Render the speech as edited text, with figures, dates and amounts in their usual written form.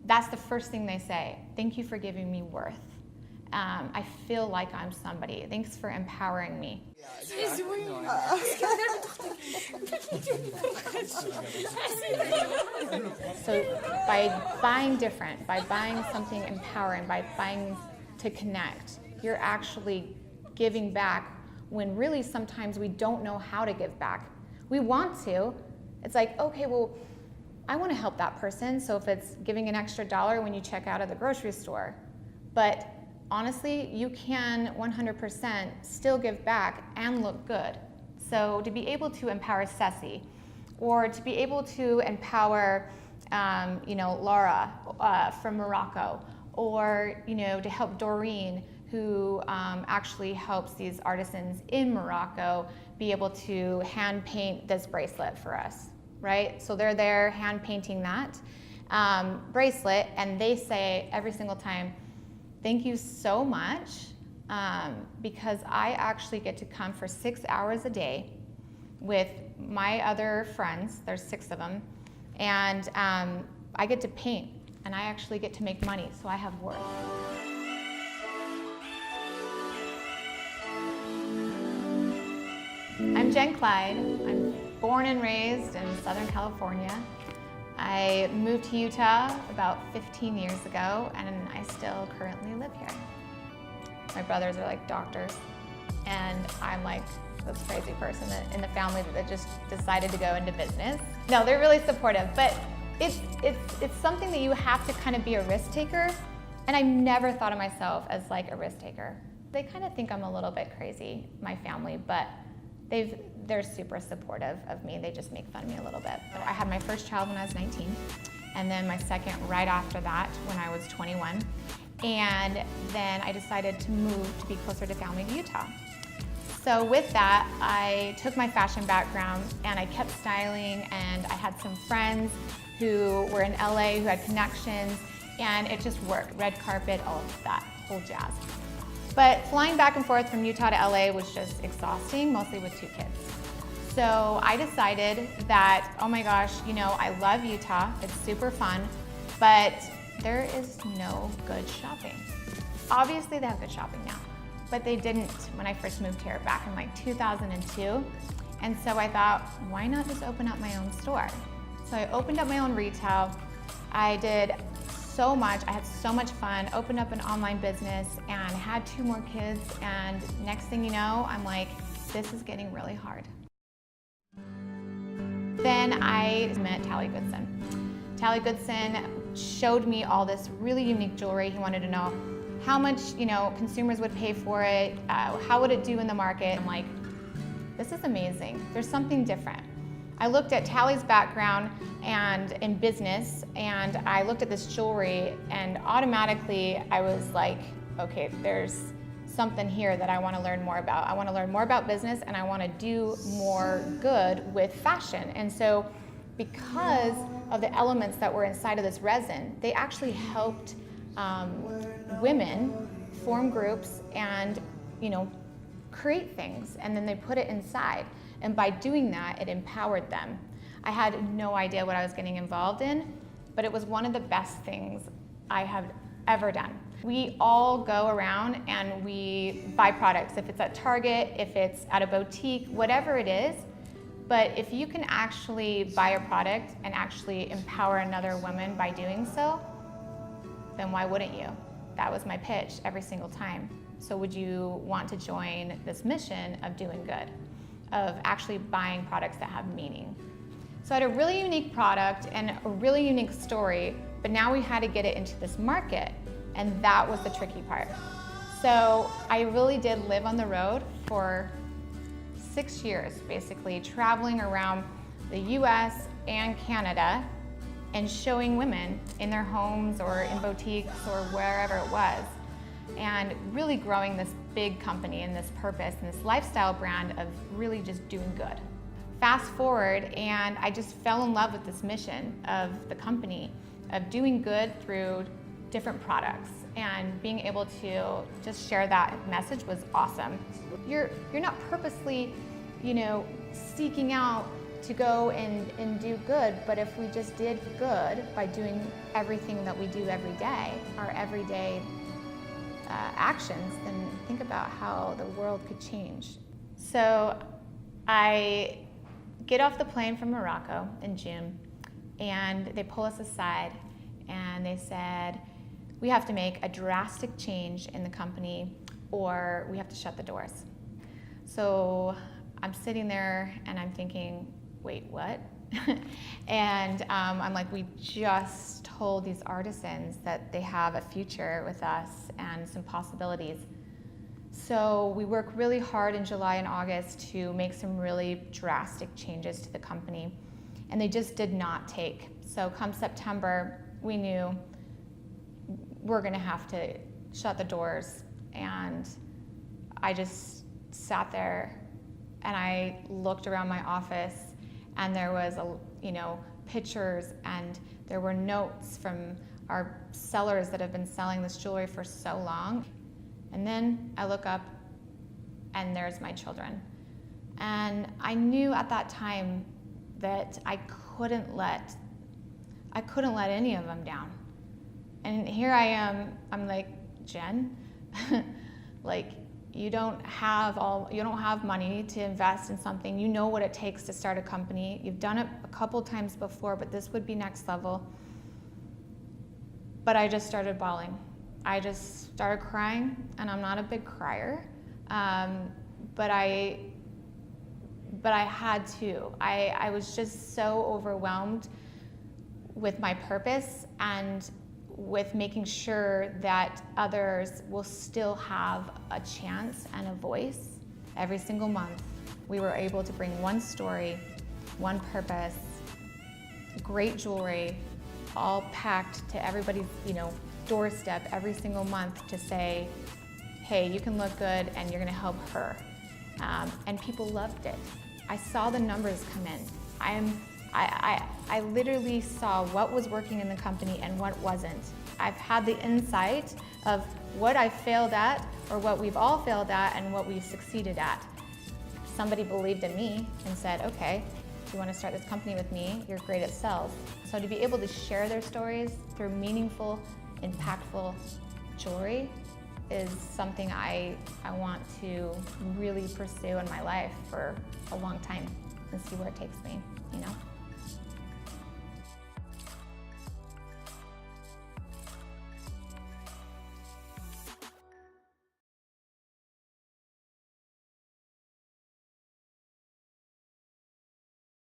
that's the first thing they say. Thank you for giving me worth. I feel like I'm somebody. Thanks for empowering me. So by buying different, by buying something empowering, by buying to connect, you're actually giving back when really sometimes we don't know how to give back. We want to. It's like, okay, well, I want to help that person, so if it's giving an extra $1 when you check out of the grocery store. But honestly, you can 100% still give back and look good. So to be able to empower Ceci, or to be able to empower Laura from Morocco, or to help Doreen, who actually helps these artisans in Morocco be able to hand paint this bracelet for us, right? So they're there hand painting that bracelet, and they say every single time, thank you so much, because I actually get to come for 6 hours a day with my other friends, there's 6 of them, and I get to paint, and I actually get to make money, so I have worth. I'm Jen Clyde. I'm born and raised in Southern California. I moved to Utah about 15 years ago, and I still currently live here. My brothers are like doctors, and I'm like this crazy person in the family that just decided to go into business. No, they're really supportive, but it's something that you have to kind of be a risk taker, and I never thought of myself as like a risk taker. They kind of think I'm a little bit crazy, my family, but they're super supportive of me. They just make fun of me a little bit. I had my first child when I was 19, and then my second right after that when I was 21. And then I decided to move to be closer to family to Utah. So with that, I took my fashion background and I kept styling, and I had some friends who were in LA who had connections, and it just worked. Red carpet, all of that whole jazz. But flying back and forth from Utah to LA was just exhausting, mostly with 2 kids. So I decided that, oh my gosh, I love Utah, it's super fun, but there is no good shopping. Obviously they have good shopping now, but they didn't when I first moved here back in like 2002. And so I thought, why not just open up my own store? So I opened up my own retail. I did so much, I had so much fun, opened up an online business and had 2 more kids, and next thing you know, I'm like, this is getting really hard. Then I met Tally Goodson. Tally Goodson showed me all this really unique jewelry. He wanted to know how much consumers would pay for it, how would it do in the market. I'm like, this is amazing, there's something different. I looked at Tally's background and in business, and I looked at this jewelry, and automatically I was like, okay, there's something here that I want to learn more about. I want to learn more about business, and I want to do more good with fashion. And so because of the elements that were inside of this resin, they actually helped women form groups and create things, and then they put it inside. And by doing that, it empowered them. I had no idea what I was getting involved in, but it was one of the best things I have ever done. We all go around and we buy products, if it's at Target, if it's at a boutique, whatever it is. But if you can actually buy a product and actually empower another woman by doing so, then why wouldn't you? That was my pitch every single time. So would you want to join this mission of doing good, of actually buying products that have meaning? So I had a really unique product and a really unique story, but now we had to get it into this market, and that was the tricky part. So I really did live on the road for 6 years, basically, traveling around the US and Canada and showing women in their homes or in boutiques or wherever it was, and really growing this big company and this purpose and this lifestyle brand of really just doing good. Fast forward, and I just fell in love with this mission of the company, of doing good through different products, and being able to just share that message was awesome. You're not purposely, seeking out to go and do good, but if we just did good by doing everything that we do every day, our everyday actions, then think about how the world could change. So I get off the plane from Morocco in June, and they pull us aside and they said, we have to make a drastic change in the company or we have to shut the doors. So I'm sitting there and I'm thinking, wait, what? And I'm like, we just told these artisans that they have a future with us and some possibilities. So we work really hard in July and August to make some really drastic changes to the company, and they just did not take. So come September, we knew we're gonna have to shut the doors, and I just sat there and I looked around my office, and there was pictures, and there were notes from our sellers that have been selling this jewelry for so long. And then I look up and there's my children. And I knew at that time that I couldn't let any of them down. And here I am, I'm like, Jen, like, you don't have money to invest in something. You know what it takes to start a company. You've done it a couple times before, but this would be next level. But I just started bawling. I just started crying, and I'm not a big crier, but I had to. I was just so overwhelmed with my purpose and with making sure that others will still have a chance and a voice. Every single month, we were able to bring one story, one purpose, great jewelry, all packed to everybody's, doorstep every single month to say, hey, you can look good and you're gonna help her. And people loved it. I saw the numbers come in. I literally saw what was working in the company and what wasn't. I've had the insight of what I failed at, or what we've all failed at, and what we've succeeded at. Somebody believed in me and said, okay, if you want to start this company with me, you're great at sales. So to be able to share their stories through meaningful, impactful jewelry is something I want to really pursue in my life for a long time and see where it takes me,